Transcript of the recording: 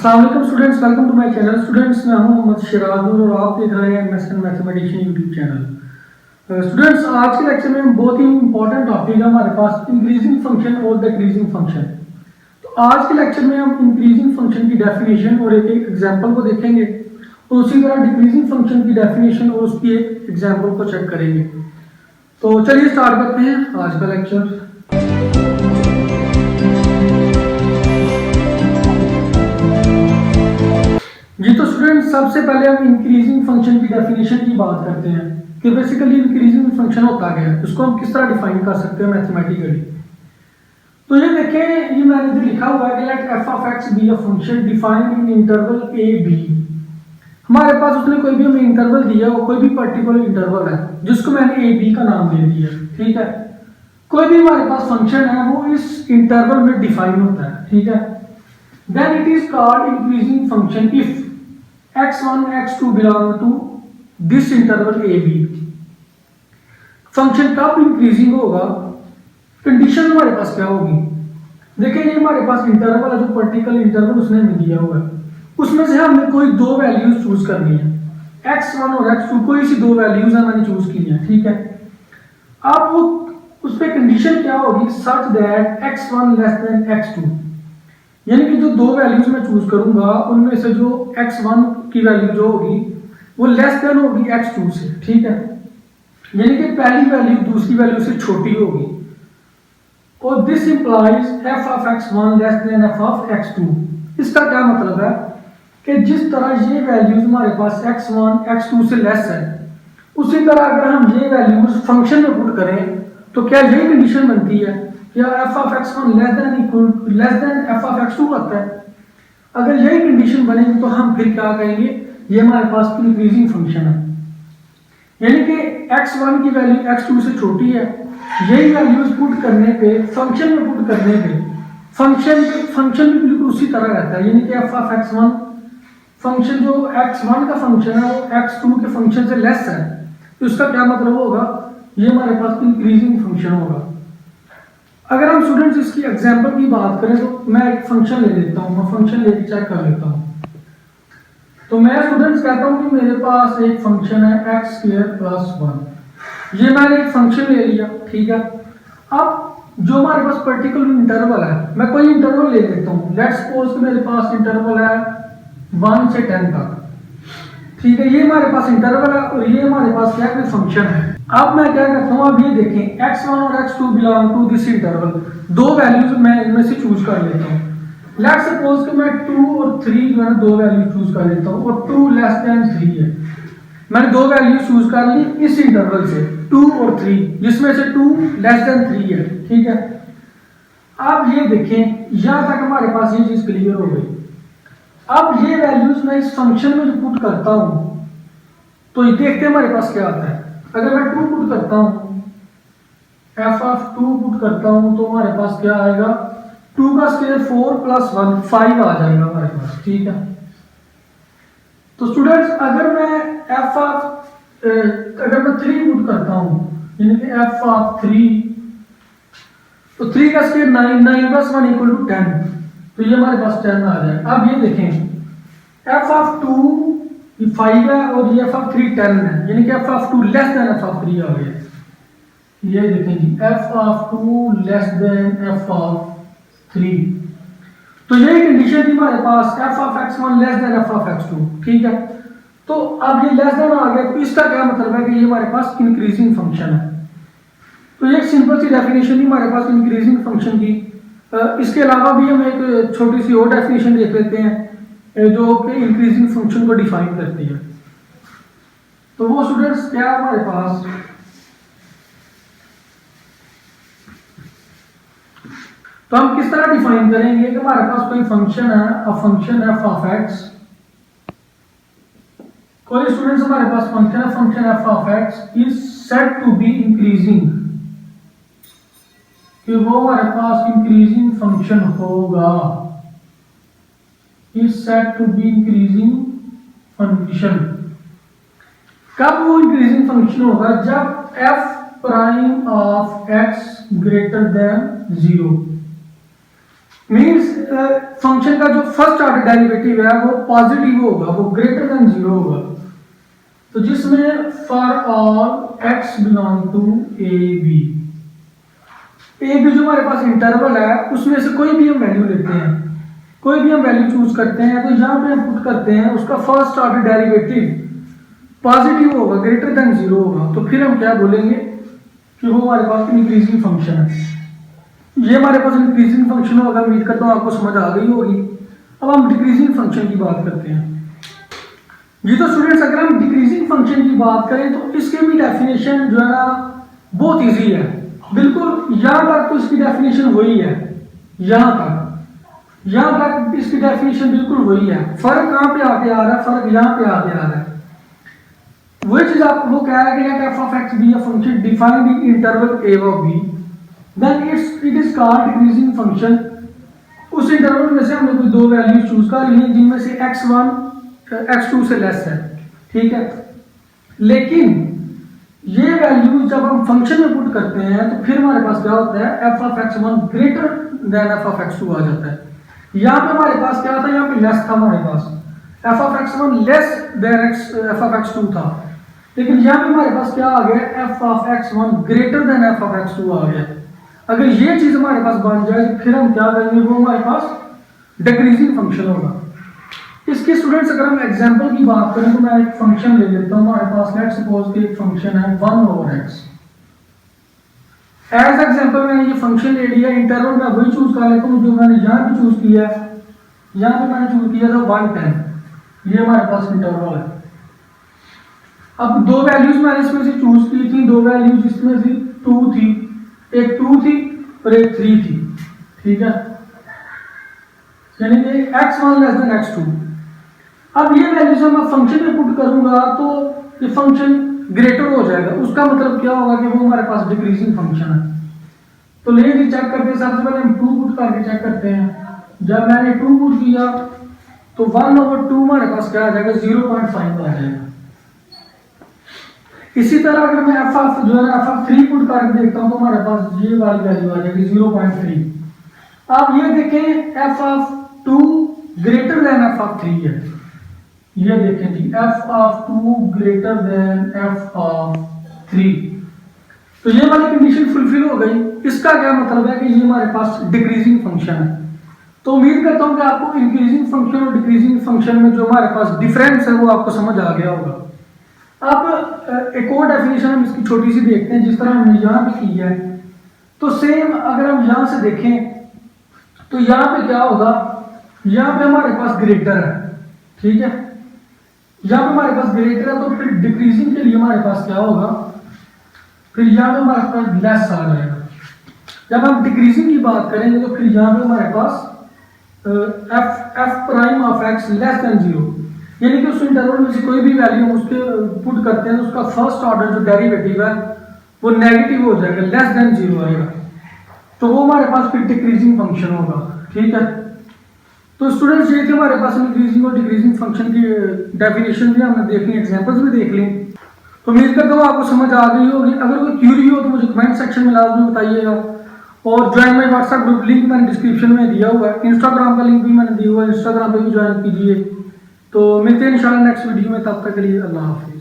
अस्सलाम वालेकुम students, welcome to my channel. Students, मैं हूं मोहम्मद शिराज नूर और आप देख रहे हैं MSN mathematician YouTube channel. Students, आज के लेक्चर में बहुत ही इंपॉर्टेंट टॉपिक है हमारे पास, इंक्रीजिंग फंक्शन और डिक्रीजिंग फंक्शन। तो आज के लेक्चर में हम इंक्रीजिंग फंक्शन की डेफिनेशन और एक एग्जाम्पल को देखेंगे और उसी तरह डिक्रीजिंग फंक्शन की डेफिनेशन और उसकी एक एग्जाम्पल को चेक करेंगे। तो चलिए स्टार्ट करते हैं आज का लेक्चर। जी तो स्टूडेंट, सबसे पहले हम इंक्रीजिंग फंक्शन की डेफिनेशन की बात करते हैं कि बेसिकली इंक्रीजिंग फंक्शन होता क्या है, उसको हम किस तरह डिफाइन कर सकते हैं मैथमेटिकली। तो ये देखें, ये मैंने जो लिखा हुआ है कि let F of X be a function defined in interval A B. हमारे पास उसने कोई भी हमें इंटरवल दिया, वो कोई भी पर्टिकुलर इंटरवल है जिसको मैंने ए बी का नाम दे दिया, ठीक है। कोई भी हमारे पास फंक्शन है वो इस इंटरवल में डिफाइन होता है, ठीक है। Then it is called increasing function if x1 x2 belong to this interval a b। Function कब इंक्रीजिंग होगा, कंडीशन हमारे पास क्या होगी। देखिए, ये हमारे पास इंटरवल है, जो पर्टिकुलर इंटरवल उसने हमें दिया हुआ है, उसमें से हमने कोई दो वैल्यूज चूज करनी है, x1 और x2, कोई सी दो वैल्यूज है मैंने चूज की है, ठीक है। अब वो उस पर कंडीशन क्या होगी, such that x1 less than x2, यानी कि जो दो वैल्यूज मैं चूज करूंगा उनमें से जो x1 की वैल्यू जो होगी वो लेस देन होगी x2 से, ठीक है। यानी कि पहली वैल्यू दूसरी वैल्यू से छोटी होगी और this implies f of x1 less than f of x2। इसका क्या मतलब है कि जिस तरह ये वैल्यूज हमारे पास x1 x2 से लेस है, उसी तरह अगर हम ये वैल्यूज फंक्शन में पुट करें तो क्या यही कंडीशन बनती है या f of x1 less than f of x2 होता है। अगर यही कंडीशन बनेगी तो हम फिर क्या कहेंगे, ये हमारे पास इंक्रीजिंग फंक्शन है, यानी कि x1 की वैल्यू x2 से छोटी है। यही वैल्यूज पुट करने पे, फंक्शन में पुट करने पे फंक्शन भी बिल्कुल उसी तरह रहता है, यानी कि f ऑफ x1 फंक्शन जो x1 का फंक्शन है वो x2 के फंक्शन से लेस है, तो इसका क्या मतलब होगा, ये हमारे पास इंक्रीजिंग फंक्शन होगा। अगर हम स्टूडेंट्स इसकी एग्जांपल की बात करें तो मैं एक फंक्शन ले लेता हूँ, मैं फंक्शन लेके चेक कर लेता हूँ। तो मैं स्टूडेंट्स कहता हूँ कि मेरे पास एक फंक्शन है x स्क्वायर प्लस 1। ये मैंने एक फंक्शन ले लिया, ठीक है। अब जो हमारे पास पर्टिकुलर इंटरवल है, मैं कोई इंटरवल ले लेता हूँ। लेट्स सपोज कि मेरे पास इंटरवल है 1 से 10 तक, ठीक है। ये हमारे पास इंटरवल है और ये हमारे पास क्या कोई फंक्शन है। अब मैं क्या करता हूँ, अब ये देखें, x1 और x2 belong to this interval, दो वैल्यूज मैं इनमें से चूज कर लेता हूँ। लेट्स सपोज कि मैं 2 और 3 जो है दो वैल्यू चूज कर लेता हूँ और 2 लेस देन 3 है। मैंने दो वैल्यू चूज कर ली इस इंटरवल से, 2 और 3, जिसमें से 2 लेस देन 3 है, ठीक है। अब ये देखें, यहां तक हमारे पास ये चीज क्लियर हो गई। अब ये वैल्यूज मैं इस फंक्शन में जो पुट करता हूँ तो ये देखते हैं हमारे पास क्या आता है। अगर मैं 2 पुट करता हूँ, f ऑफ 2 पुट करता हूँ तो हमारे पास क्या आएगा, 2 का स्क्वायर 4 प्लस 1 5 आ जाएगा हमारे पास, ठीक है। तो स्टूडेंट्स, अगर मैं अगर मैं 3 पुट करता हूँ, यानी कि f ऑफ 3, तो 3 का स्क्वायर 9 प्लस 1 इक्वल टू 10, तो ये हमारे पास 10 आ जाएगा। अब ये देखें, f ऑफ 2 5 है और ये f ऑफ 3 10 है, यानी कि f of 2 less than f of 3 आ गया। ये देखें जी, f of 2 less than f of 3, तो यही कंडीशन थी हमारे पास, f of x1 less than f of x2, ठीक है। तो अब ये लेस देन आ गया, तो इसका क्या मतलब है कि ये हमारे पास इंक्रीजिंग फंक्शन है। तो ये एक सिंपल सी डेफिनेशन थी हमारे पास इंक्रीजिंग फंक्शन की। इसके अलावा भी हम एक छोटी सी और डेफिनेशन देख लेते हैं जो कि इंक्रीजिंग फंक्शन को डिफाइन करती है। तो वो स्टूडेंट्स क्या हमारे पास, तो हम किस तरह डिफाइन करेंगे कि हमारे पास कोई फंक्शन है, a function f of x, कोई स्टूडेंट्स हमारे पास function f of x is said to be increasing, कि वो हमारे पास इंक्रीजिंग फंक्शन होगा, is said to be increasing function। कब वो इंक्रीजिंग फंक्शन होगा, जब f prime of x greater than 0। Means function का जो फर्स्ट ऑर्डर डेरिवेटिव है वो पॉजिटिव होगा, वो ग्रेटर देन जीरो होगा। तो जिसमें for all X belong to A B जो हमारे पास इंटरवल है उसमें से कोई भी हम वैल्यू लेते हैं, कोई भी हम वैल्यू चूज करते हैं, तो यहाँ पे हम पुट करते हैं उसका फर्स्ट ऑर्डर डेरिवेटिव पॉजिटिव होगा, ग्रेटर देन जीरो होगा। तो फिर हम क्या बोलेंगे कि वो हमारे पास इंक्रीजिंग फंक्शन है। ये हमारे पास इंक्रीजिंग फंक्शन होगा, उम्मीद करता हूँ आपको समझ आ गई होगी। अब हम डिक्रीजिंग फंक्शन की बात करते हैं जी। तो स्टूडेंट्स अगर हम डिक्रीजिंग फंक्शन की बात करें तो इसके भी डेफिनेशन जो है ना बहुत इजी है, बिल्कुल यहाँ तक तो इसकी डेफिनेशन वही है, यहाँ तक इसकी डेफिनेशन बिल्कुल वही है। फर्क कहाँ पे आके आ रहा है, फर्क यहाँ पे आके आ रहा है। वही चीज आपको वो कह रहा है कि F of X be a function defined in interval A of B, then it is called decreasing function. उस इंटरवल में से हमने कोई दो वैल्यूज चूज कर ली जिनमें से x1 x2 से लेस है, ठीक है। लेकिन ये वैल्यू जब हम फंक्शन में पुट करते हैं तो फिर हमारे पास क्या होता है, f of x1 greater than f of x2 आ जाता है। यहाँ पे हमारे पास क्या था, यहाँ पे लेस था हमारे पास, f of x1 less than f of x2 था। लेकिन यहाँ पे हमारे पास क्या आ गया, f of x1 greater than f of x2 आ गया। अगर ये चीज हमारे पास बन जाए तो फिर हम क्या करेंगे, वो हमारे पास डिक्रीजिंग फंक्शन होगा। इसके स्टूडेंट्स अगर हम एग्जांपल की बात करें तो मैं एक फंक्शन ले लेता हूं, हमारे पास लेट्स सपोज कि एक फंक्शन है 1/x। एज एग्जांपल मैंने ये फंक्शन ले लिया, इंटरवल में वही चूज कर लेता हूं जो मैंने यहाँ पे चूज किया है। यहाँ पे मैंने चूज किया था 110, ये हमारे पास इंटरवल है। अब दो वैल्यूज मैंने इसमें से चूज की थी, दो वैल्यूज इसमें से 2 थी, एक 2 थी और एक 3 थी, ठीक है, यानी कि x1 लेस देन x2। अब ये वैल्यूज मैं फंक्शन में पुट करूंगा तो ये फंक्शन ग्रेटर हो जाएगा। उसका मतलब क्या होगा कि वो हमारे पास डिक्रीजिंग फंक्शन है। तो लेकिन चेक करते हैं, सबसे पहले हम 2 पुट करके चेक करते हैं। जब मैंने 2 पुट किया तो 1/2 हमारे पास क्या आ जाएगा, 0.5 आ जाएगा। इसी तरह अगर मैं f ऑफ जो है f ऑफ 3 पुट करके देखता हूं तो हमारे पास ये वाली वैल्यू आ जाएगी 0.3। आप ये देखें f of 2 greater than f of 3 है, ये देखें जी, f of 2 greater than f of 3। तो ये वाली कंडीशन फुलफिल हो गई। इसका क्या मतलब है कि ये हमारे पास डिक्रीजिंग फंक्शन है। तो उम्मीद करता हूं कि आपको इंक्रीजिंग फंक्शन और डिक्रीजिंग फंक्शन में जो हमारे पास डिफरेंस है वो आपको समझ आ गया होगा। अब एक और डेफिनेशन हम इसकी छोटी सी देखते हैं, जिस तरह हमने यहाँ पे की है। तो सेम अगर हम यहाँ से देखें तो यहाँ पे क्या होगा, यहाँ पे हमारे पास ग्रेटर है, ठीक है, यहाँ पे हमारे पास ग्रेटर है। तो फिर डिक्रीजिंग के लिए हमारे पास क्या होगा, फिर यहाँ पे हमारे पास लेस आ जाएगा। जब हम डिक्रीजिंग की बात करेंगे तो फिर यहाँ पे हमारे पास f prime of x less than 0, यानी कि उस इंटरवल में से कोई भी वैल्यू हम उसके पुट करते हैं तो उसका फर्स्ट ऑर्डर जो डेरिवेटिव है वो नेगेटिव हो जाएगा, लेस देन 0 आएगा। तो वो हमारे पास फिर डिक्रीजिंग फंक्शन होगा, ठीक है। तो स्टूडेंट्स ये थे हमारे पास इंक्रीजिंग और डिक्रीजिंग फंक्शन की डेफिनेशन भी हमने देख ली, एग्जांपल्स भी देख ली। तो उम्मीद करता हूँ आपको समझ आ गई होगी। अगर कोई क्यूरी हो तो मुझे कमेंट सेक्शन में लाजमी बताइएगा। और join my WhatsApp group link मैंने डिस्क्रिप्शन में दिया हुआ है, इंस्टाग्राम का लिंक भी मैंने दिया हुआ है, इंस्टाग्राम पे भी ज्वाइन कीजिए। तो मिलते हैं इंशाल्लाह नेक्स्ट वीडियो में, तब तक के लिए अल्लाह हाफिज़।